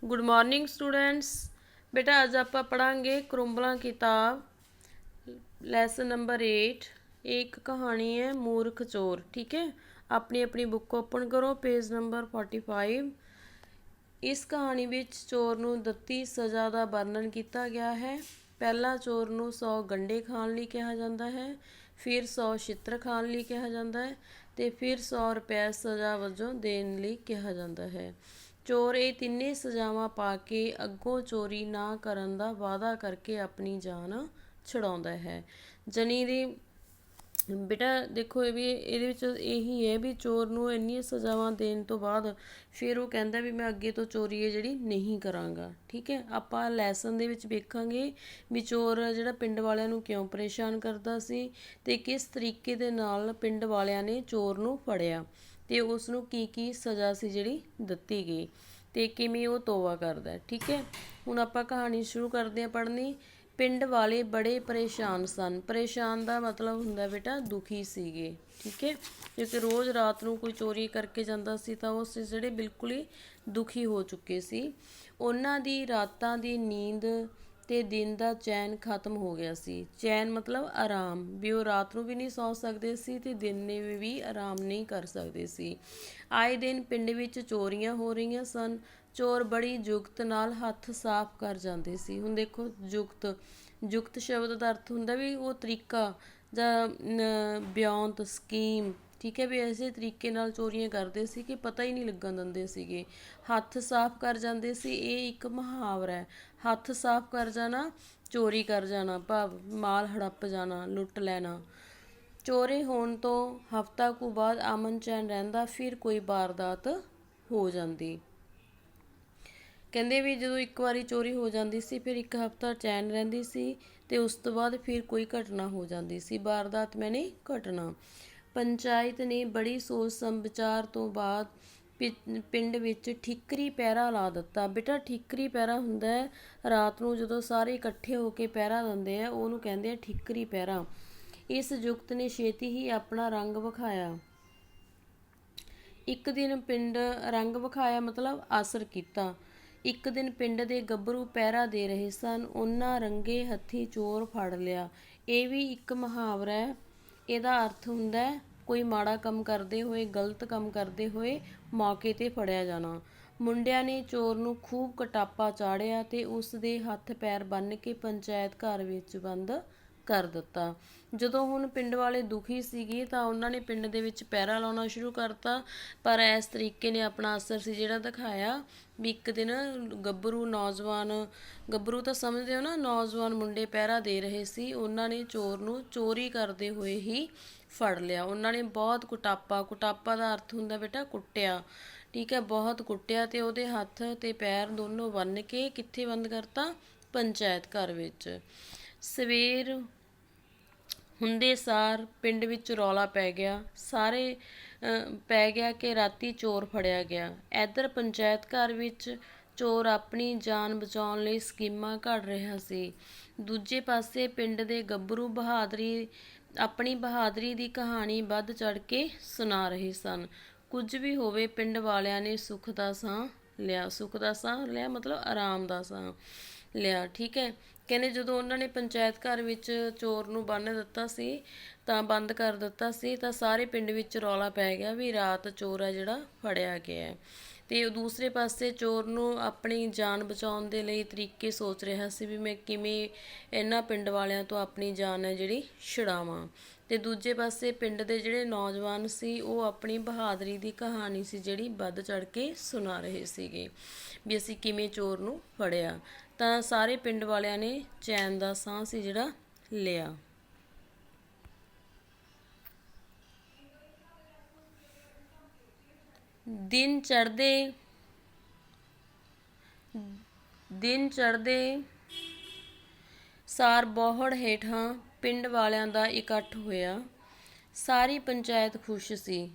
Good morning students. बेटा आज आप पढ़ांगे कुरुम्बला किताब लेसन नंबर 8। एक कहानी है मूर्ख चोर। ठीक है, अपनी अपनी बुक ओपन करो, पेज नंबर 45। इस कहानी ਵਿੱਚ ਚੋਰ ਨੂੰ ਦਿੱਤੀ ਸਜ਼ਾ ਦਾ ਵਰਣਨ ਕੀਤਾ ਗਿਆ ਹੈ। ਪਹਿਲਾ ਚੋਰ ਨੂੰ 100 ਗੰਢੇ ਖਾਣ ਲਈ ਕਿਹਾ ਜਾਂਦਾ ਹੈ, ਫਿਰ 100 ਛਿੱਤਰ ਖਾਣ ਲਈ ਕਿਹਾ ਜਾਂਦਾ ਹੈ ਤੇ ਫਿਰ 100 ਰੁਪਏ ਸਜ਼ਾ ਵਜੋਂ ਦੇਣ ਲਈ ਕਿਹਾ ਜਾਂਦਾ ਹੈ। ਚੋਰ ਇਹ ਤਿੰਨੇ ਸਜ਼ਾਵਾਂ ਪਾ ਕੇ ਅੱਗੋਂ ਚੋਰੀ ਨਾ ਕਰਨ ਦਾ ਵਾਅਦਾ ਕਰਕੇ ਆਪਣੀ ਜਾਨ ਛੁਡਾਉਂਦਾ ਹੈ। ਜਨੀ ਦੀ ਬੇਟਾ ਦੇਖੋ ਇਹ ਵੀ ਇਹਦੇ ਵਿੱਚ ਇਹੀ ਹੈ ਵੀ ਚੋਰ ਨੂੰ ਇੰਨੀਆਂ ਸਜ਼ਾਵਾਂ ਦੇਣ ਤੋਂ ਬਾਅਦ ਫਿਰ ਉਹ ਕਹਿੰਦਾ ਵੀ ਮੈਂ ਅੱਗੇ ਤੋਂ ਚੋਰੀ ਹੈ ਜਿਹੜੀ ਨਹੀਂ ਕਰਾਂਗਾ। ਠੀਕ ਹੈ, ਆਪਾਂ ਲੈਸਨ ਦੇ ਵਿੱਚ ਵੇਖਾਂਗੇ ਵੀ ਚੋਰ ਜਿਹੜਾ ਪਿੰਡ ਵਾਲਿਆਂ ਨੂੰ ਕਿਉਂ ਪਰੇਸ਼ਾਨ ਕਰਦਾ ਸੀ ਤੇ ਕਿਸ ਤਰੀਕੇ ਦੇ ਨਾਲ ਪਿੰਡ ਵਾਲਿਆਂ ਨੇ ਚੋਰ ਨੂੰ ਫੜਿਆ ਤੇ ਉਸ ਨੂੰ ਕੀ ਕੀ ਸਜ਼ਾ ਸੀ ਜਿਹੜੀ ਦਿੱਤੀ ਗਈ ਤੇ ਕਿਵੇਂ ਉਹ ਤੋਬਾ ਕਰਦਾ। ਠੀਕ ਹੈ, ਹੁਣ ਆਪਾਂ ਕਹਾਣੀ ਸ਼ੁਰੂ ਕਰਦੇ ਹਾਂ ਪੜ੍ਹਨੀ। ਪਿੰਡ ਵਾਲੇ ਬੜੇ ਪਰੇਸ਼ਾਨ ਸਨ। ਪਰੇਸ਼ਾਨ ਦਾ ਮਤਲਬ ਹੁੰਦਾ ਬੇਟਾ ਦੁਖੀ ਸੀਗੇ। ਠੀਕ ਹੈ, ਕਿਉਂਕਿ ਰੋਜ਼ ਰਾਤ ਨੂੰ ਕੋਈ ਚੋਰੀ ਕਰਕੇ ਜਾਂਦਾ ਸੀ ਤਾਂ ਉਸ ਜਿਹੜੇ ਬਿਲਕੁਲ ਹੀ ਦੁਖੀ ਹੋ ਚੁੱਕੇ ਸੀ। ਉਹਨਾਂ ਦੀ ਰਾਤਾਂ ਦੀ ਨੀਂਦ ਤੇ ਦਿਨ ਦਾ ਚੈਨ ਖਤਮ ਹੋ ਗਿਆ ਸੀ। ਚੈਨ ਮਤਲਬ ਆਰਾਮ, ਵੀ ਉਹ ਰਾਤ ਨੂੰ ਵੀ ਨਹੀਂ ਸੌਂ ਸਕਦੇ ਸੀ ਤੇ ਦਿਨ ਨੇ ਵੀ ਆਰਾਮ ਨਹੀਂ ਕਰ ਸਕਦੇ ਸੀ। ਆਏ ਦਿਨ ਪਿੰਡ ਵਿੱਚ ਚੋਰੀਆਂ ਹੋ ਰਹੀਆਂ ਸਨ। ਚੋਰ ਬੜੀ ਜੁਗਤ ਨਾਲ ਹੱਥ ਸਾਫ਼ ਕਰ ਜਾਂਦੇ ਸੀ। ਹੁਣ ਦੇਖੋ ਜੁਗਤ ਸ਼ਬਦ ਦਾ ਅਰਥ ਹੁੰਦਾ ਵੀ ਉਹ ਤਰੀਕਾ ਜਾਂ ਬਿਉਂਤ ਸਕੀਮ। ਠੀਕ ਹੈ, ਵੀ ਇਸੇ ਤਰੀਕੇ ਨਾਲ ਚੋਰੀਆਂ ਕਰਦੇ ਸੀ ਕਿ ਪਤਾ ਹੀ ਨਹੀਂ ਲੱਗਣ ਦਿੰਦੇ ਸੀਗੇ। ਹੱਥ ਸਾਫ਼ ਕਰ ਜਾਂਦੇ ਸੀ, ਇਹ ਇੱਕ ਮੁਹਾਵਰਾ ਹੈ। ਹੱਥ ਸਾਫ਼ ਕਰ ਜਾਣਾ, ਚੋਰੀ ਕਰ ਜਾਣਾ, ਭਾਵ ਮਾਲ ਹੜੱਪ ਜਾਣਾ, ਲੁੱਟ ਲੈਣਾ। ਚੋਰੀ ਹੋਣ ਤੋਂ ਹਫ਼ਤਾ ਕੁ ਬਾਅਦ ਅਮਨ ਚੈਨ ਰਹਿੰਦਾ, ਫਿਰ ਕੋਈ ਵਾਰਦਾਤ ਹੋ ਜਾਂਦੀ। ਕਹਿੰਦੇ ਵੀ ਜਦੋਂ ਇੱਕ ਵਾਰੀ ਚੋਰੀ ਹੋ ਜਾਂਦੀ ਸੀ ਫਿਰ ਇੱਕ ਹਫ਼ਤਾ ਚੈਨ ਰਹਿੰਦੀ ਸੀ ਤੇ ਉਸ ਤੋਂ ਬਾਅਦ ਫਿਰ ਕੋਈ ਘਟਨਾ ਹੋ ਜਾਂਦੀ ਸੀ। ਵਾਰਦਾਤ ਮੈਨੇ ਘਟਨਾ। ਪੰਚਾਇਤ ਨੇ ਬੜੀ ਸੋਚ ਵਿਚਾਰ ਤੋਂ ਬਾਅਦ ਪਿੰਡ ਵਿੱਚ ਠੀਕਰੀ ਪਹਿਰਾ ਲਾ ਦਿੱਤਾ। ਬੇਟਾ ਠੀਕਰੀ ਪਹਿਰਾ ਹੁੰਦਾ ਹੈ ਰਾਤ ਨੂੰ ਜਦੋਂ ਸਾਰੇ ਇਕੱਠੇ ਹੋ ਕੇ ਪਹਿਰਾ ਦਿੰਦੇ ਆ, ਉਹਨੂੰ ਕਹਿੰਦੇ ਆ ਠੀਕਰੀ ਪਹਿਰਾ। ਇਸ ਜੁਗਤ ਨੇ ਛੇਤੀ ਹੀ ਆਪਣਾ ਰੰਗ ਵਿਖਾਇਆ। ਇੱਕ ਦਿਨ ਪਿੰਡ ਰੰਗ ਵਿਖਾਇਆ ਮਤਲਬ ਅਸਰ ਕੀਤਾ। ਇੱਕ ਦਿਨ ਪਿੰਡ ਦੇ ਗੱਭਰੂ ਪਹਿਰਾ ਦੇ ਰਹੇ ਸਨ। ਉਹਨਾਂ ਰੰਗੇ ਹੱਥੀਂ ਚੋਰ ਫੜ ਲਿਆ। ਇਹ ਵੀ ਇੱਕ ਮੁਹਾਵਰਾ ਹੈ। ਇਹਦਾ ਅਰਥ ਹੁੰਦਾ ਕੋਈ ਮਾੜਾ ਕੰਮ ਕਰਦੇ ਹੋਏ, ਗਲਤ ਕੰਮ ਕਰਦੇ ਹੋਏ ਮੌਕੇ 'ਤੇ ਫੜਿਆ ਜਾਣਾ। ਮੁੰਡਿਆਂ ਨੇ ਚੋਰ ਨੂੰ ਖੂਬ ਕਟਾਪਾ ਚਾੜਿਆ ਤੇ ਉਸ ਦੇ ਹੱਥ ਪੈਰ ਬੰਨ੍ਹ ਕੇ ਪੰਚਾਇਤ ਘਰ ਵਿੱਚ ਬੰਦ ਕਰ ਦਿੱਤਾ। ਜਦੋਂ ਹੁਣ ਪਿੰਡ ਵਾਲੇ ਦੁਖੀ ਸੀਗੇ ਤਾਂ ਉਹਨਾਂ ਨੇ ਪਿੰਡ ਦੇ ਵਿੱਚ ਪਹਿਰਾ ਲਾਉਣਾ ਸ਼ੁਰੂ ਕਰਤਾ। ਪਰ ਇਸ ਤਰੀਕੇ ਨੇ ਆਪਣਾ ਅਸਰ ਸੀ ਜਿਹੜਾ ਦਿਖਾਇਆ ਵੀ ਇੱਕ ਦਿਨ ਗੱਭਰੂ ਤਾਂ ਸਮਝਦੇ ਹੋ ਨਾ, ਨੌਜਵਾਨ ਮੁੰਡੇ ਪਹਿਰਾ ਦੇ ਰਹੇ ਸੀ। ਉਹਨਾਂ ਨੇ ਚੋਰ ਨੂੰ ਚੋਰੀ ਕਰਦੇ ਹੋਏ ਹੀ ਫੜ ਲਿਆ। ਉਹਨਾਂ ਨੇ ਬਹੁਤ ਕੁਟਾਪਾ ਦਾ ਅਰਥ ਹੁੰਦਾ ਬੇਟਾ ਕੁੱਟਿਆ। ਠੀਕ ਹੈ, ਬਹੁਤ ਕੁੱਟਿਆ ਤੇ ਉਹਦੇ ਹੱਥ ਤੇ ਪੈਰ ਦੋਨੋਂ ਬੰਨ੍ਹ ਕੇ ਕਿੱਥੇ ਬੰਦ ਕਰਤਾ? ਪੰਚਾਇਤ ਘਰ ਵਿੱਚ। ਸਵੇਰ ਹੁੰਦੇ ਸਾਰ ਪਿੰਡ ਵਿੱਚ ਰੌਲਾ ਪੈ ਗਿਆ ਕਿ ਰਾਤੀ ਚੋਰ ਫੜਿਆ ਗਿਆ। ਇੱਧਰ ਪੰਚਾਇਤ ਘਰ ਵਿੱਚ ਚੋਰ ਆਪਣੀ ਜਾਨ ਬਚਾਉਣ ਲਈ ਸਕੀਮਾਂ ਘੜ ਰਿਹਾ ਸੀ। ਦੂਜੇ ਪਾਸੇ ਪਿੰਡ ਦੇ ਗੱਭਰੂ ਆਪਣੀ ਬਹਾਦਰੀ ਦੀ ਕਹਾਣੀ ਵੱਧ ਚੜ੍ਹ ਕੇ ਸੁਣਾ ਰਹੇ ਸਨ। ਕੁਝ ਵੀ ਹੋਵੇ ਪਿੰਡ ਵਾਲਿਆਂ ਨੇ ਸੁੱਖ ਦਾ ਸਾਹ ਲਿਆ ਮਤਲਬ ਆਰਾਮ ਦਾ ਸਾਹ ਲਿਆ। ਠੀਕ ਹੈ, ਕਹਿੰਦੇ ਜਦੋਂ ਉਹਨਾਂ ਨੇ ਪੰਚਾਇਤ ਘਰ ਵਿੱਚ ਚੋਰ ਨੂੰ ਬੰਦ ਕਰ ਦਿੱਤਾ ਸੀ ਤਾਂ ਸਾਰੇ ਪਿੰਡ ਵਿੱਚ ਰੌਲਾ ਪੈ ਗਿਆ ਵੀ ਰਾਤ ਚੋਰ ਹੈ ਜਿਹੜਾ ਫੜਿਆ ਗਿਆ। ਤੇ ਦੂਸਰੇ ਪਾਸੇ ਚੋਰ ਨੂੰ ਆਪਣੀ ਜਾਨ ਬਚਾਉਣ ਦੇ ਲਈ ਤਰੀਕੇ ਸੋਚ ਰਿਹਾ ਸੀ ਵੀ ਮੈਂ ਕਿਵੇਂ ਇਹਨਾਂ ਪਿੰਡ ਵਾਲਿਆਂ ਤੋਂ ਆਪਣੀ ਜਾਨ ਹੈ ਜਿਹੜੀ ਛੁਡਾਵਾਂ। ਤੇ ਦੂਜੇ ਪਾਸੇ ਪਿੰਡ ਦੇ ਜਿਹੜੇ ਨੌਜਵਾਨ ਸੀ ਉਹ ਆਪਣੀ ਬਹਾਦਰੀ ਦੀ ਕਹਾਣੀ ਸੀ ਜਿਹੜੀ ਵੱਧ ਚੜ੍ਹ ਕੇ ਸੁਣਾ ਰਹੇ ਸੀਗੇ ਵੀ ਅਸੀਂ ਕਿਵੇਂ ਚੋਰ ਨੂੰ ਫੜਿਆ। ਤਾਂ ਸਾਰੇ ਪਿੰਡ ਵਾਲਿਆਂ ਨੇ ਚੈਨ ਦਾ ਸਾਹ ਸੀ ਜਿਹੜਾ ਲਿਆ। ਦਿਨ ਚੜ੍ਹਦੇ ਸਾਰ ਬੋਹੜ ਹੇਠਾਂ ਪਿੰਡ ਵਾਲਿਆਂ ਦਾ ਇਕੱਠ ਹੋਇਆ। ਸਾਰੀ ਪੰਚਾਇਤ ਖੁਸ਼ ਸੀ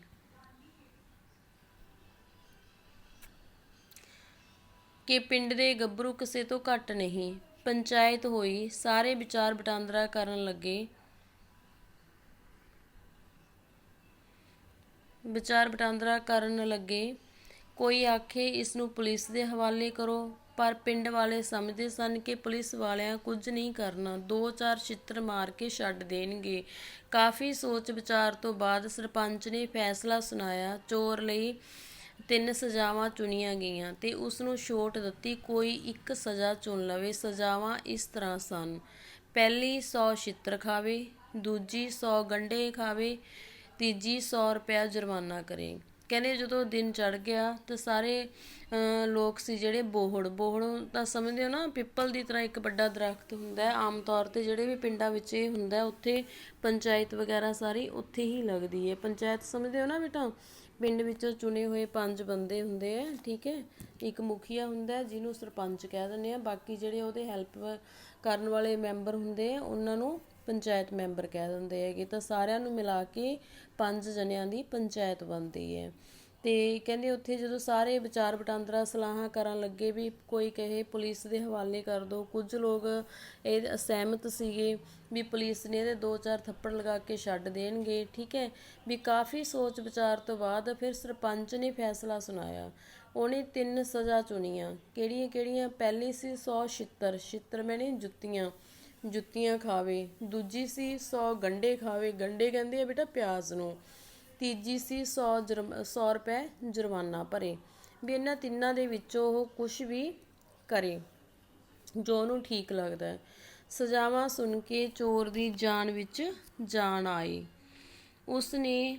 ਕਿ ਪਿੰਡ ਦੇ ਗੱਭਰੂ ਕਿਸੇ ਤੋਂ ਘੱਟ ਨਹੀਂ। ਪੰਚਾਇਤ ਹੋਈ, ਸਾਰੇ ਵਿਚਾਰ ਵਟਾਂਦਰਾ ਕਰਨ ਲੱਗੇ। ਕੋਈ ਆਖੇ ਇਸ ਨੂੰ ਪੁਲਿਸ ਦੇ ਹਵਾਲੇ ਕਰੋ, ਪਰ ਪਿੰਡ ਵਾਲੇ ਸਮਝਦੇ ਸਨ ਕਿ ਪੁਲਿਸ ਵਾਲਿਆਂ ਕੁਝ ਨਹੀਂ ਕਰਨਾ, 2-4 ਛਿੱਤਰ ਮਾਰ ਕੇ ਛੱਡ ਦੇਣਗੇ। ਕਾਫੀ ਸੋਚ ਵਿਚਾਰ ਤੋਂ ਬਾਅਦ ਸਰਪੰਚ ਨੇ ਫੈਸਲਾ ਸੁਣਾਇਆ। ਚੋਰ ਲਈ 3 ਸਜ਼ਾਵਾਂ ਚੁਣੀਆਂ ਗਈਆਂ ਤੇ ਉਸ ਨੂੰ ਛੋਟ ਦਿੱਤੀ, ਕੋਈ ਇੱਕ ਸਜ਼ਾ ਚੁਣ ਲਵੇ। ਸਜ਼ਾਵਾਂ ਇਸ ਤਰ੍ਹਾਂ ਸਨ: ਪਹਿਲੀ 100 ਛਿੱਤਰ ਖਾਵੇ, ਦੂਜੀ 100 ਗੰਢੇ ਖਾਵੇ, ਤੀਜੀ 100 ਰੁਪਇਆ ਜੁਰਮਾਨਾ ਕਰੇ। ਕਹਿੰਦੇ ਜਦੋਂ ਦਿਨ ਚੜ੍ਹ ਗਿਆ ਤਾਂ ਸਾਰੇ ਲੋਕ ਸੀ ਜਿਹੜੇ ਬੋਹੜ ਤਾਂ ਸਮਝਦੇ ਹੋ ਨਾ, ਪਿੱਪਲ ਦੀ ਤਰ੍ਹਾਂ ਇੱਕ ਵੱਡਾ ਦਰਖਤ ਹੁੰਦਾ ਹੈ। ਆਮ ਤੌਰ 'ਤੇ ਜਿਹੜੇ ਵੀ ਪਿੰਡਾਂ ਵਿੱਚ ਇਹ ਹੁੰਦਾ, ਉੱਥੇ ਪੰਚਾਇਤ ਵਗੈਰਾ ਸਾਰੀ ਉੱਥੇ ਹੀ ਲੱਗਦੀ ਹੈ। ਪੰਚਾਇਤ ਸਮਝਦੇ ਹੋ ਨਾ ਬੇਟਾ, ਪਿੰਡ ਵਿੱਚੋਂ ਚੁਣੇ ਹੋਏ 5 ਬੰਦੇ ਹੁੰਦੇ ਆ, ਠੀਕ ਹੈ। ਇੱਕ ਮੁਖੀਆ ਹੁੰਦਾ ਜਿਹਨੂੰ ਸਰਪੰਚ ਕਹਿ ਦਿੰਦੇ ਆ, ਬਾਕੀ ਜਿਹੜੇ ਉਹਦੇ ਹੈਲਪ ਕਰਨ ਵਾਲੇ ਮੈਂਬਰ ਹੁੰਦੇ ਆ ਉਹਨਾਂ ਨੂੰ ਪੰਚਾਇਤ ਮੈਂਬਰ ਕਹਿ ਦਿੰਦੇ ਹੈਗੇ। ਤਾਂ ਸਾਰਿਆਂ ਨੂੰ ਮਿਲਾ ਕੇ 5 ਜਣਿਆਂ ਦੀ ਪੰਚਾਇਤ ਬਣਦੀ ਹੈ। ਅਤੇ ਕਹਿੰਦੇ ਉੱਥੇ ਜਦੋਂ ਸਾਰੇ ਵਿਚਾਰ ਵਟਾਂਦਰਾ ਸਲਾਹਾਂ ਕਰਨ ਲੱਗੇ ਵੀ ਕੋਈ ਕਹੇ ਪੁਲਿਸ ਦੇ ਹਵਾਲੇ ਕਰ ਦਿਓ, ਕੁਝ ਲੋਕ ਇਹ ਅਸਹਿਮਤ ਸੀਗੇ ਵੀ ਪੁਲਿਸ ਨੇ ਇਹਦੇ 2-4 ਥੱਪੜ ਲਗਾ ਕੇ ਛੱਡ ਦੇਣਗੇ, ਠੀਕ ਹੈ। ਵੀ ਕਾਫੀ ਸੋਚ ਵਿਚਾਰ ਤੋਂ ਬਾਅਦ ਫਿਰ ਸਰਪੰਚ ਨੇ ਫੈਸਲਾ ਸੁਣਾਇਆ। ਉਹਨੇ 3 ਸਜ਼ਾ ਚੁਣੀਆਂ। ਕਿਹੜੀਆਂ? ਪਹਿਲੀ ਸੀ 100 ਛਿੱਤਰ ਮੈਨੇ ਜੁੱਤੀਆਂ ਖਾਵੇ। ਦੂਜੀ ਸੀ 100 ਗੰਢੇ ਖਾਵੇ, ਗੰਢੇ ਕਹਿੰਦੇ ਆ ਬੇਟਾ ਪਿਆਜ਼ ਨੂੰ। ਤੀਜੀ ਸੀ 100 ਰੁਪਏ ਜੁਰਮਾਨਾ ਭਰੇ। ਵੀ ਇਹਨਾਂ ਤਿੰਨਾਂ ਦੇ ਵਿੱਚੋਂ ਉਹ ਕੁਛ ਵੀ ਕਰੇ ਜੋ ਉਹਨੂੰ ਠੀਕ ਲੱਗਦਾ। ਸਜ਼ਾਵਾਂ ਸੁਣ ਕੇ ਚੋਰ ਦੀ ਜਾਨ ਵਿੱਚ ਜਾਨ ਆਈ। ਉਸ ਨੇ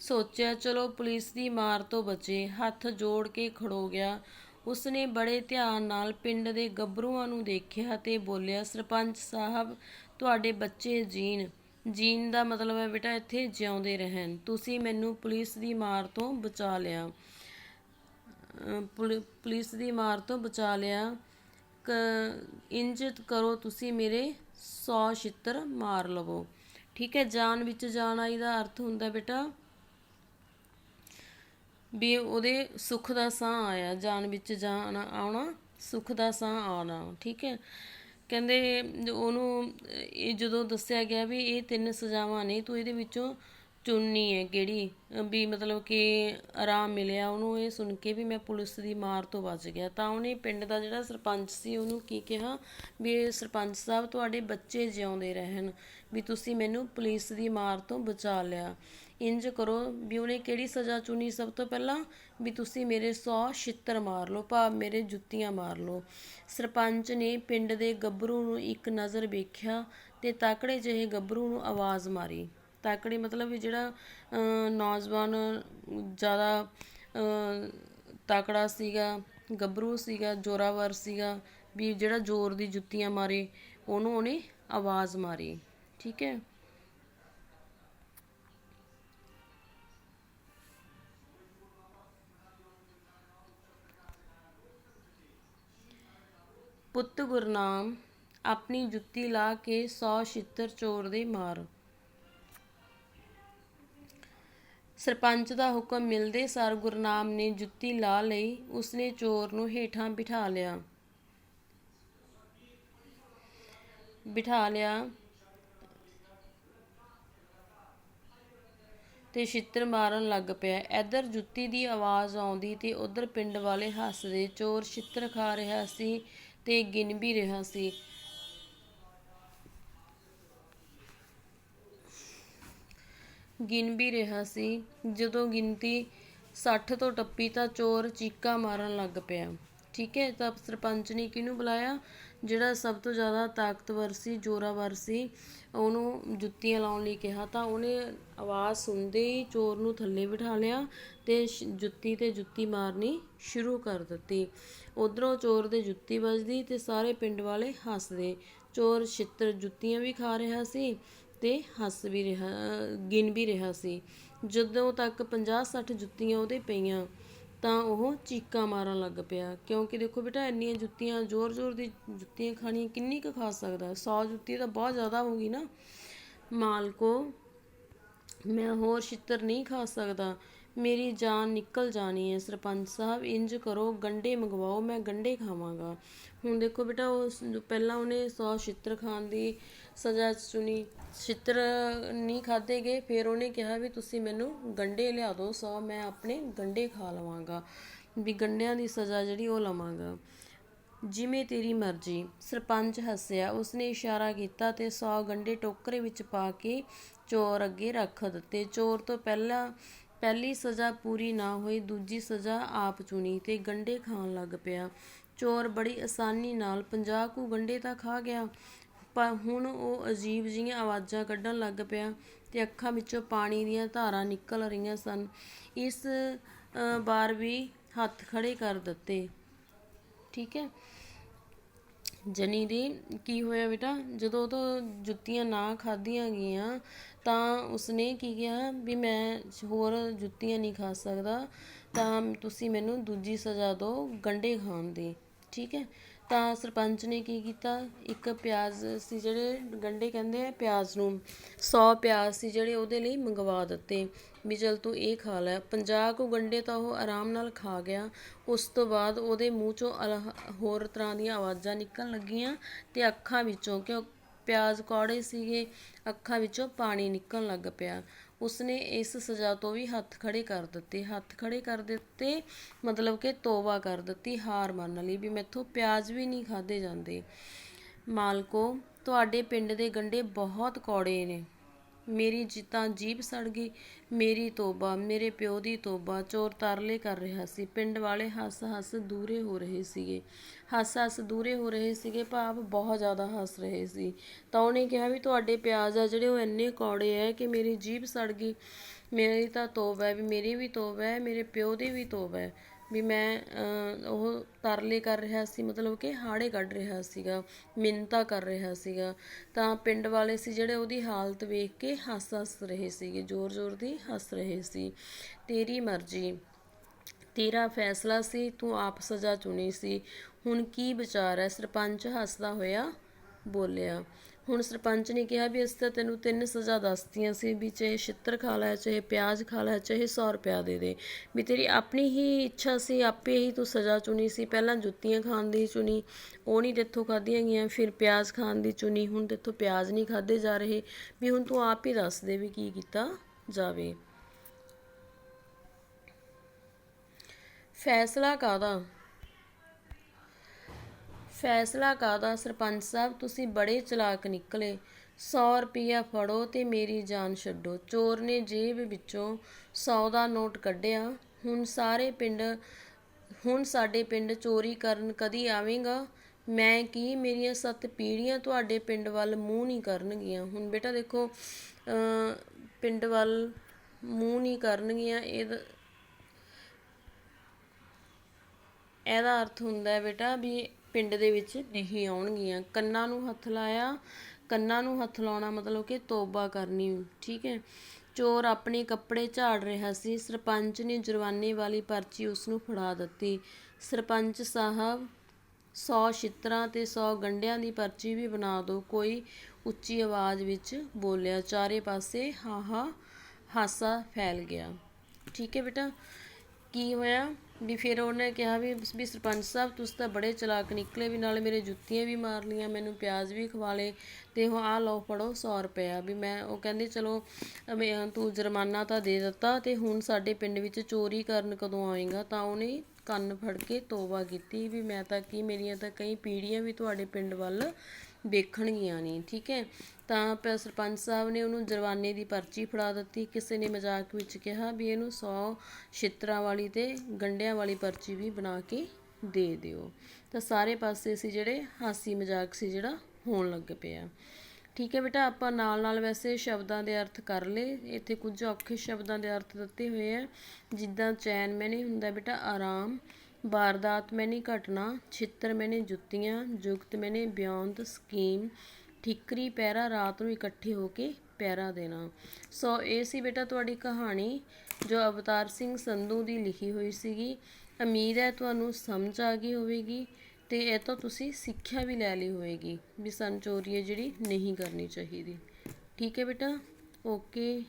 ਸੋਚਿਆ ਚਲੋ ਪੁਲਿਸ ਦੀ ਮਾਰ ਤੋਂ ਬਚੇ, ਹੱਥ ਜੋੜ ਕੇ ਖੜੋ ਗਿਆ। ਉਸਨੇ ਬੜੇ ਧਿਆਨ ਨਾਲ ਪਿੰਡ ਦੇ ਗੱਭਰੂਆਂ ਨੂੰ ਦੇਖਿਆ ਤੇ ਬੋਲਿਆ, ਸਰਪੰਚ ਸਾਹਿਬ, ਤੁਹਾਡੇ ਬੱਚੇ ਜੀਣ ਦਾ ਮਤਲਬ ਹੈ ਬੇਟਾ ਇੱਥੇ ਜਿਉਂਦੇ ਰਹਿਣ। ਤੁਸੀਂ ਮੈਨੂੰ ਪੁਲਿਸ ਦੀ ਮਾਰ ਤੋਂ ਬਚਾ ਲਿਆ। ਇੰਜ ਕਰੋ ਤੁਸੀਂ ਮੇਰੇ 100 ਛਿੱਤਰ ਮਾਰ ਲਵੋ, ਠੀਕ ਹੈ। ਜਾਨ ਵਿੱਚ ਜਾਨ ਆਈ ਦਾ ਅਰਥ ਹੁੰਦਾ ਬੇਟਾ ਵੀ ਉਹਦੇ ਸੁੱਖ ਦਾ ਸਾਹ ਆਇਆ। ਜਾਨ ਵਿੱਚ ਜਾਨ ਆਉਣਾ, ਸੁੱਖ ਦਾ ਸਾਹ ਆਉਣਾ, ਠੀਕ ਹੈ। ਕਹਿੰਦੇ ਉਹਨੂੰ ਇਹ ਜਦੋਂ ਦੱਸਿਆ ਗਿਆ ਵੀ ਇਹ 3 ਸਜ਼ਾਵਾਂ ਨੇ, ਤੂੰ ਇਹਦੇ ਵਿੱਚੋਂ ਚੁਣਨੀ ਹੈ ਕਿਹੜੀ, ਵੀ ਮਤਲਬ ਕਿ ਆਰਾਮ ਮਿਲਿਆ ਉਹਨੂੰ ਇਹ ਸੁਣ ਕੇ ਵੀ ਮੈਂ ਪੁਲਿਸ ਦੀ ਮਾਰ ਤੋਂ ਬਚ ਗਿਆ। ਤਾਂ ਉਹਨੇ ਪਿੰਡ ਦਾ ਜਿਹੜਾ ਸਰਪੰਚ ਸੀ ਉਹਨੂੰ ਕੀ ਕਿਹਾ ਵੀ ਸਰਪੰਚ ਸਾਹਿਬ, ਤੁਹਾਡੇ ਬੱਚੇ ਜਿਉਂਦੇ ਰਹਿਣ, ਵੀ ਤੁਸੀਂ ਮੈਨੂੰ ਪੁਲਿਸ ਦੀ ਮਾਰ ਤੋਂ ਬਚਾ ਲਿਆ। ਇੰਜ ਕਰੋ ਵੀ ਉਹਨੇ ਕਿਹੜੀ ਸਜ਼ਾ ਚੁਣੀ ਸਭ ਤੋਂ ਪਹਿਲਾਂ, ਵੀ ਤੁਸੀਂ ਮੇਰੇ 100 ਛਿੱਤਰ ਮਾਰ ਲਓ, ਭਾਵ ਮੇਰੇ ਜੁੱਤੀਆਂ ਮਾਰ ਲਓ। ਸਰਪੰਚ ਨੇ ਪਿੰਡ ਦੇ ਗੱਭਰੂ ਨੂੰ ਇੱਕ ਨਜ਼ਰ ਵੇਖਿਆ ਤੇ ਤਾਕੜੇ ਜਿਹੇ ਗੱਭਰੂ ਨੂੰ ਆਵਾਜ਼ ਮਾਰੀ। ਤਾਕੜੇ ਮਤਲਬ ਵੀ ਜਿਹੜਾ ਨੌਜਵਾਨ ਜ਼ਿਆਦਾ ਤਾਕੜਾ ਸੀਗਾ, ਗੱਭਰੂ ਸੀਗਾ, ਜ਼ੋਰਾਵਰ ਸੀਗਾ, ਵੀ ਜਿਹੜਾ ਜ਼ੋਰ ਦੀ ਜੁੱਤੀਆਂ ਮਾਰੇ, ਉਹਨੂੰ ਉਹਨੇ ਆਵਾਜ਼ ਮਾਰੀ, ਠੀਕ ਹੈ। ਪੁੱਤ ਗੁਰਨਾਮ, ਆਪਣੀ ਜੁੱਤੀ ਲਾ ਕੇ 100 ਛਿੱਤਰ ਚੋਰ ਦੇ ਮਾਰ। ਸਰਪੰਚ ਦਾ ਹੁਕਮ ਮਿਲਦੇ ਸਾਰ ਗੁਰਨਾਮ ਨੇ ਜੁੱਤੀ ਲਾ ਲਈ। ਉਸਨੇ ਚੋਰ ਨੂੰ ਹੇਠਾਂ ਬਿਠਾ ਲਿਆ ਤੇ ਛਿੱਤਰ ਮਾਰਨ ਲੱਗ ਪਿਆ। ਇੱਧਰ ਜੁੱਤੀ ਦੀ ਆਵਾਜ਼ ਆਉਂਦੀ ਤੇ ਉੱਧਰ ਪਿੰਡ ਵਾਲੇ ਹੱਸਦੇ। ਚੋਰ ਛਿੱਤਰ ਖਾ ਰਿਹਾ ਸੀ ਤੇ ਗਿਣ ਵੀ ਰਿਹਾ ਸੀ। ਜਦੋਂ ਗਿਣਤੀ 60 ਤੋਂ ਟੱਪੀ ਤਾਂ ਚੋਰ ਚੀਕਾਂ ਮਾਰਨ ਲੱਗ ਪਿਆ, ਠੀਕ ਹੈ। ਤਾਂ ਸਰਪੰਚ ਨੇ ਕਿਹਨੂੰ ਬੁਲਾਇਆ? ਜਿਹੜਾ ਸਭ ਤੋਂ ਜ਼ਿਆਦਾ ਤਾਕਤਵਰ ਸੀ, ਜ਼ੋਰਾਵਰ ਸੀ, ਉਹਨੂੰ ਜੁੱਤੀਆਂ ਲਾਉਣ ਲਈ ਕਿਹਾ। ਤਾਂ ਉਹਨੇ ਆਵਾਜ਼ ਸੁਣਦੇ ਹੀ ਚੋਰ ਨੂੰ ਥੱਲੇ ਬਿਠਾ ਲਿਆ ਤੇ ਜੁੱਤੀ 'ਤੇ ਜੁੱਤੀ ਮਾਰਨੀ ਸ਼ੁਰੂ ਕਰ ਦਿੱਤੀ। ਉੱਧਰੋਂ ਚੋਰ ਦੇ ਜੁੱਤੀ ਵੱਜਦੀ ਤੇ ਸਾਰੇ ਪਿੰਡ ਵਾਲੇ ਹੱਸਦੇ। ਚੋਰ ਛਿੱਤਰ ਜੁੱਤੀਆਂ ਵੀ ਖਾ ਰਿਹਾ ਸੀ ਤੇ ਗਿਣ ਵੀ ਰਿਹਾ ਸੀ। ਜਦੋਂ ਤੱਕ 50-60 ਜੁੱਤੀਆਂ ਉਹਦੇ ਪਈਆਂ ਤਾਂ ਉਹ ਚੀਕਾਂ ਮਾਰਨ ਲੱਗ ਪਿਆ, ਕਿਉਂਕਿ ਦੇਖੋ ਬੇਟਾ ਇੰਨੀਆਂ ਜੁੱਤੀਆਂ, ਜ਼ੋਰ ਦੀ ਜੁੱਤੀਆਂ ਖਾਣੀਆਂ, ਕਿੰਨੀ ਕੁ ਖਾ ਸਕਦਾ? 100 ਜੁੱਤੀ ਤਾਂ ਬਹੁਤ ਜ਼ਿਆਦਾ ਹੋਊਗੀ ਨਾ। ਮਾਲਕੋ, ਮੈਂ ਹੋਰ ਛਿੱਤਰ ਨਹੀਂ ਖਾ ਸਕਦਾ, ਮੇਰੀ ਜਾਨ ਨਿਕਲ ਜਾਣੀ ਹੈ। ਸਰਪੰਚ ਸਾਹਿਬ, ਇੰਜ ਕਰੋ ਗੰਢੇ ਮੰਗਵਾਓ, ਮੈਂ ਗੰਢੇ ਖਾਵਾਂਗਾ। ਹੁਣ ਦੇਖੋ ਬੇਟਾ, ਪਹਿਲਾਂ ਉਹਨੇ 100 ਛਿੱਤਰ ਖਾਣ ਦੀ ਸਜ਼ਾ ਚੁਣੀ, ਛਿੱਤਰ ਨਹੀਂ ਖਾਧੇ ਗਏ। ਫਿਰ ਉਹਨੇ ਕਿਹਾ ਵੀ ਤੁਸੀਂ ਮੈਨੂੰ ਗੰਢੇ ਲਿਆ ਦਿਓ 100, ਮੈਂ ਆਪਣੇ ਗੰਢੇ ਖਾ ਲਵਾਂਗਾ, ਵੀ ਗੰਢਿਆਂ ਦੀ ਸਜ਼ਾ ਜਿਹੜੀ ਉਹ ਲਵਾਂਗਾ। ਜਿਵੇਂ ਤੇਰੀ ਮਰਜ਼ੀ। ਸਰਪੰਚ ਹੱਸਿਆ। ਉਸਨੇ ਇਸ਼ਾਰਾ ਕੀਤਾ ਤੇ 100 ਗੰਢੇ ਟੋਕਰੇ ਵਿੱਚ ਪਾ ਕੇ ਚੋਰ ਅੱਗੇ ਰੱਖ ਦਿੱਤੇ। ਚੋਰ ਤੋਂ ਪਹਿਲੀ ਸਜ਼ਾ ਪੂਰੀ ਨਾ ਹੋਈ, ਦੂਜੀ ਸਜ਼ਾ ਆਪ ਚੁਣੀ ਤੇ ਗੰਢੇ ਖਾਣ ਲੱਗ ਪਿਆ। ਚੋਰ ਬੜੀ ਆਸਾਨੀ ਨਾਲ 50 ਕੁ ਗੰਢੇ ਤਾਂ ਖਾ ਗਿਆ, ਪਰ ਹੁਣ ਉਹ ਅਜੀਬ ਜਿਹੀਆਂ ਆਵਾਜ਼ਾਂ ਕੱਢਣ ਲੱਗ ਪਿਆ ਤੇ ਅੱਖਾਂ ਵਿੱਚੋਂ ਪਾਣੀ ਦੀਆਂ ਧਾਰਾਂ ਨਿਕਲ ਰਹੀਆਂ ਸਨ। ਇਸ ਵਾਰ ਵੀ ਹੱਥ ਖੜੇ ਕਰ ਦਿੱਤੇ। ਠੀਕ ਹੈ, ਜਨੀ ਦੀ ਕੀ ਹੋਇਆ ਬੇਟਾ, ਜਦੋਂ ਉਹ ਤੋਂ ਜੁੱਤੀਆਂ ਨਾ ਖਾਧੀਆਂ ਗਈਆਂ ਤਾਂ ਉਸਨੇ ਕੀ ਕਿਹਾ ਵੀ ਮੈਂ ਹੋਰ ਜੁੱਤੀਆਂ ਨਹੀਂ ਖਾ ਸਕਦਾ, ਤਾਂ ਤੁਸੀਂ ਮੈਨੂੰ ਦੂਜੀ ਸਜ਼ਾ ਦਿਓ ਗੰਢੇ ਖਾਣ ਦੀ। ਠੀਕ ਹੈ, ਤਾਂ ਸਰਪੰਚ ਨੇ ਕੀ ਕੀਤਾ, ਇੱਕ ਪਿਆਜ਼ ਸੀ, ਜਿਹੜੇ ਗੰਢੇ ਕਹਿੰਦੇ ਆ ਪਿਆਜ਼ ਨੂੰ, 100 ਪਿਆਜ਼ ਸੀ ਜਿਹੜੇ ਉਹਦੇ ਲਈ ਮੰਗਵਾ ਦਿੱਤੇ ਵੀ ਚਲ ਤੂੰ ਇਹ ਖਾ ਲੈ। 50 ਕੁ ਗੰਢੇ ਤਾਂ ਉਹ ਆਰਾਮ ਨਾਲ ਖਾ ਗਿਆ। ਉਸ ਤੋਂ ਬਾਅਦ ਉਹਦੇ ਮੂੰਹ 'ਚੋਂ ਹੋਰ ਤਰ੍ਹਾਂ ਦੀਆਂ ਆਵਾਜ਼ਾਂ ਨਿਕਲਣ ਲੱਗੀਆਂ ਤੇ ਅੱਖਾਂ ਵਿੱਚੋਂ, ਕਿਉਂ ਪਿਆਜ਼ ਕੌੜੇ ਸੀਗੇ, ਅੱਖਾਂ ਵਿੱਚੋਂ ਪਾਣੀ ਨਿਕਲਣ ਲੱਗ ਪਿਆ। ਉਸਨੇ ਇਸ ਸਜ਼ਾ ਤੋਂ ਵੀ ਹੱਥ ਖੜੇ ਕਰ ਦਿੱਤੇ। ਹੱਥ ਖੜੇ ਕਰ ਦਿੱਤੇ ਮਤਲਬ ਕਿ ਤੋਬਾ ਕਰ ਦਿੱਤੀ, ਹਾਰ ਮੰਨ ਲਈ ਵੀ ਮੈਥੋਂ ਪਿਆਜ਼ ਵੀ ਨਹੀਂ ਖਾਧੇ ਜਾਂਦੇ। ਮਾਲਕੋ, ਤੁਹਾਡੇ ਪਿੰਡ ਦੇ ਗੰਢੇ ਬਹੁਤ ਕੌੜੇ ਨੇ। ਮੇਰੀ ਤਾਂ ਜੀਭ ਸੜ ਗਈ। ਮੇਰੀ ਤੋਬਾ, ਮੇਰੇ ਪਿਓ ਦੀ ਤੋਬਾ। ਚੋਰ ਤਰਲੇ ਕਰ ਰਿਹਾ ਸੀ। ਪਿੰਡ ਵਾਲੇ ਹੱਸ ਦੂਰੇ ਹੋ ਰਹੇ ਸੀਗੇ। ਹੱਸ ਦੂਰੇ ਹੋ ਰਹੇ ਸੀਗੇ ਭਾਵ ਬਹੁਤ ਜ਼ਿਆਦਾ ਹੱਸ ਰਹੇ ਸੀ। ਤਾਂ ਉਹਨੇ ਕਿਹਾ ਵੀ ਤੁਹਾਡੇ ਪਿਆਜ਼ ਆ ਜਿਹੜੇ ਉਹ ਇੰਨੇ ਕੌੜੇ ਹੈ ਕਿ ਮੇਰੀ ਜੀਭ ਸੜ ਗਈ। ਮੇਰੀ ਤਾਂ ਤੋਬਾ ਹੈ, ਵੀ ਮੇਰੀ ਵੀ ਤੋਬਾ ਹੈ, ਮੇਰੇ ਪਿਓ ਦੀ ਵੀ ਤੋਬਾ ਹੈ, ਵੀ ਮੈਂ ਉਹ ਤਰਲੇ ਕਰ ਰਿਹਾ ਸੀ, ਮਤਲਬ ਕਿ ਹਾੜੇ ਕੱਢ ਰਿਹਾ ਸੀਗਾ, ਮਿੰਨਤਾਂ ਕਰ ਰਿਹਾ ਸੀਗਾ। ਤਾਂ ਪਿੰਡ ਵਾਲੇ ਸੀ ਜਿਹੜੇ ਉਹਦੀ ਹਾਲਤ ਵੇਖ ਕੇ ਹੱਸ ਰਹੇ ਸੀਗੇ, ਜ਼ੋਰ ਦੀ ਹੱਸ ਰਹੇ ਸੀ। ਤੇਰੀ ਮਰਜ਼ੀ, ਤੇਰਾ ਫੈਸਲਾ ਸੀ, ਤੂੰ ਆਪ ਸਜ਼ਾ ਚੁਣੀ ਸੀ, ਹੁਣ ਕੀ ਵਿਚਾਰ ਹੈ? ਸਰਪੰਚ ਹੱਸਦਾ ਹੋਇਆ ਬੋਲਿਆ। ਹੁਣ ਸਰਪੰਚ ਨੇ ਕਿਹਾ ਵੀ ਅਸੀਂ ਤਾਂ ਤੈਨੂੰ 3 ਸਜ਼ਾ ਦੱਸਤੀਆਂ ਸੀ, ਵੀ ਚਾਹੇ ਛਿੱਤਰ ਖਾ ਲੈ, ਚਾਹੇ ਪਿਆਜ਼ ਖਾ ਲੈ, ਚਾਹੇ 100 ਰੁਪਇਆ ਦੇ ਦੇ, ਵੀ ਤੇਰੀ ਆਪਣੀ ਹੀ ਇੱਛਾ ਸੀ, ਆਪੇ ਹੀ ਤੂੰ ਸਜ਼ਾ ਚੁਣੀ ਸੀ। ਪਹਿਲਾਂ ਜੁੱਤੀਆਂ ਖਾਣ ਦੀ ਚੁਣੀ, ਉਹ ਨਹੀਂ ਤੇਥੋਂ ਖਾਧੀਆਂ ਗਈਆਂ, ਫਿਰ ਪਿਆਜ਼ ਖਾਣ ਦੀ ਚੁਣੀ, ਹੁਣ ਤੇਥੋਂ ਪਿਆਜ਼ ਨਹੀਂ ਖਾਧੇ ਜਾ ਰਹੇ, ਵੀ ਹੁਣ ਤੂੰ ਆਪ ਹੀ ਦੱਸ ਦੇ ਵੀ ਕੀ ਕੀਤਾ ਜਾਵੇ। ਫੈਸਲਾ ਕਾਹਦਾ? ਫੈਸਲਾ ਕਾਹਦਾ? ਸਰਪੰਚ ਸਾਹਿਬ ਤੁਸੀਂ ਬੜੇ ਚਲਾਕ ਨਿਕਲੇ। 100 ਰੁਪਈਆ ਫੜੋ ਤੇ ਮੇਰੀ ਜਾਨ ਛੱਡੋ। ਚੋਰ ਨੇ ਜੇਬ ਵਿੱਚੋਂ 100 ਦਾ ਨੋਟ ਕੱਢਿਆ। ਹੁਣ ਸਾਡੇ ਪਿੰਡ ਚੋਰੀ ਕਰਨ ਕਦੀ ਆਵੇਂਗਾ? ਮੈਂ ਕੀ, ਮੇਰੀਆਂ 7 ਪੀੜ੍ਹੀਆਂ ਤੁਹਾਡੇ ਪਿੰਡ ਵੱਲ ਮੂੰਹ ਨਹੀਂ ਕਰਨਗੀਆਂ। ਹੁਣ ਬੇਟਾ ਦੇਖੋ, ਪਿੰਡ ਵੱਲ ਮੂੰਹ ਨਹੀਂ ਕਰਨਗੀਆਂ, ਇਹਦਾ ਅਰਥ ਹੁੰਦਾ ਹੈ ਬੇਟਾ ਵੀ ਪਿੰਡ ਦੇ ਵਿੱਚ ਨਹੀਂ ਆਉਣਗੀਆਂ। ਕੰਨਾਂ ਨੂੰ ਹੱਥ ਲਾਇਆ, ਕੰਨਾਂ ਨੂੰ ਹੱਥ ਲਾਉਣਾ ਮਤਲਬ ਕਿ ਤੋਬਾ ਕਰਨੀ। ਠੀਕ ਹੈ, ਚੋਰ ਆਪਣੇ ਕੱਪੜੇ ਝਾੜ ਰਿਹਾ ਸੀ। ਸਰਪੰਚ ਨੇ ਜੁਰਮਾਨੇ ਵਾਲੀ ਪਰਚੀ ਉਸਨੂੰ ਫੜਾ ਦਿੱਤੀ। ਸਰਪੰਚ ਸਾਹਿਬ, 100 ਛਿੱਤਰਾਂ ਤੇ 100 ਗੰਢਿਆਂ ਦੀ ਪਰਚੀ ਵੀ ਬਣਾ ਦਿਓ, ਕੋਈ ਉੱਚੀ ਆਵਾਜ਼ ਵਿੱਚ ਬੋਲਿਆ। ਚਾਰੇ ਪਾਸੇ ਹਾਸਾ ਫੈਲ ਗਿਆ। ਠੀਕ ਹੈ ਬੇਟਾ, ਕੀ ਹੋਇਆ ਵੀ ਫਿਰ ਉਹਨੇ ਕਿਹਾ ਵੀ ਸਰਪੰਚ ਸਾਹਿਬ ਤੁਸੀਂ ਤਾਂ ਬੜੇ ਚਲਾਕ ਨਿਕਲੇ, ਵੀ ਨਾਲੇ ਮੇਰੇ ਜੁੱਤੀਆਂ ਵੀ ਮਾਰ ਲਈਆਂ, ਮੈਨੂੰ ਪਿਆਜ਼ ਵੀ ਖਵਾ ਲਏ, ਤੇ ਉਹ ਆਹ ਲਓ ਫੜੋ 100 ਰੁਪਇਆ। ਵੀ ਮੈਂ, ਉਹ ਕਹਿੰਦੇ ਚਲੋ ਤੂੰ ਜੁਰਮਾਨਾ ਤਾਂ ਦੇ ਦਿੱਤਾ, ਤੇ ਹੁਣ ਸਾਡੇ ਪਿੰਡ ਵਿੱਚ ਚੋਰੀ ਕਰਨ ਕਦੋਂ ਆਏਗਾ? ਤਾਂ ਉਹਨੇ ਕੰਨ ਫੜ ਕੇ ਤੋਬਾ ਕੀਤੀ ਵੀ ਮੈਂ ਤਾਂ ਕੀ, ਮੇਰੀਆਂ ਤਾਂ ਕਈ ਪੀੜ੍ਹੀਆਂ ਵੀ ਤੁਹਾਡੇ ਪਿੰਡ ਵੱਲ ਵੇਖਣਗੀਆਂ ਨਹੀਂ। ਠੀਕ ਹੈ, ਤਾਂ ਸਰਪੰਚ ਸਾਹਿਬ ਨੇ ਉਹਨੂੰ ਜੁਰਮਾਨੇ ਦੀ ਪਰਚੀ ਫੜਾ ਦਿੱਤੀ। ਕਿਸੇ ਨੇ ਮਜ਼ਾਕ ਵਿੱਚ ਕਿਹਾ ਵੀ ਇਹਨੂੰ 100 ਛਿੱਤਰਾਂ ਵਾਲੀ ਤੇ ਗੰਢਿਆਂ ਵਾਲੀ ਪਰਚੀ ਵੀ ਬਣਾ ਕੇ ਦੇ ਦਿਓ। ਤਾਂ ਸਾਰੇ ਪਾਸੇ ਸੀ ਜਿਹੜੇ ਹਾਸੀ ਮਜ਼ਾਕ ਸੀ ਜਿਹੜਾ ਹੋਣ ਲੱਗ ਪਿਆ। ਠੀਕ ਹੈ ਬੇਟਾ, ਆਪਾਂ ਨਾਲ ਵੈਸੇ ਸ਼ਬਦਾਂ ਦੇ ਅਰਥ ਕਰ ਲਏ। ਇੱਥੇ ਕੁਝ ਔਖੇ ਸ਼ਬਦਾਂ ਦੇ ਅਰਥ ਦਿੱਤੇ ਹੋਏ ਆ, ਜਿੱਦਾਂ ਚੈਨ ਮੈਨੇ ਹੁੰਦਾ ਬੇਟਾ ਆਰਾਮ, ਵਾਰਦਾਤ ਮੈਨੇ ਘਟਨਾ, ਛਿੱਤਰ ਮੈਨੇ ਜੁੱਤੀਆਂ, ਜੁਗਤ ਮੈਨੇ ਬਿਉਂਤ ਸਕੀਮ, ਠੀਕਰੀ ਪਹਿਰਾ ਰਾਤ ਨੂੰ ਇਕੱਠੇ ਹੋ ਕੇ ਪਹਿਰਾ ਦੇਣਾ। ਸੋ ਇਹ ਸੀ ਬੇਟਾ ਤੁਹਾਡੀ ਕਹਾਣੀ ਜੋ ਅਵਤਾਰ ਸਿੰਘ ਸੰਧੂ ਦੀ ਲਿਖੀ ਹੋਈ ਸੀਗੀ। ਉਮੀਦ ਹੈ ਤੁਹਾਨੂੰ ਸਮਝ ਆ ਗਈ ਹੋਵੇਗੀ ਤੇ ਇਹ ਤੋਂ ਤੁਸੀਂ ਸਿੱਖਿਆ ਵੀ ਲੈ ਲਈ ਹੋਵੇਗੀ ਵੀ ਸਾਨੂੰ ਚੋਰੀ ਹੈ ਜਿਹੜੀ ਨਹੀਂ ਕਰਨੀ ਚਾਹੀਦੀ। ਠੀਕ ਹੈ ਬੇਟਾ, ਓਕੇ।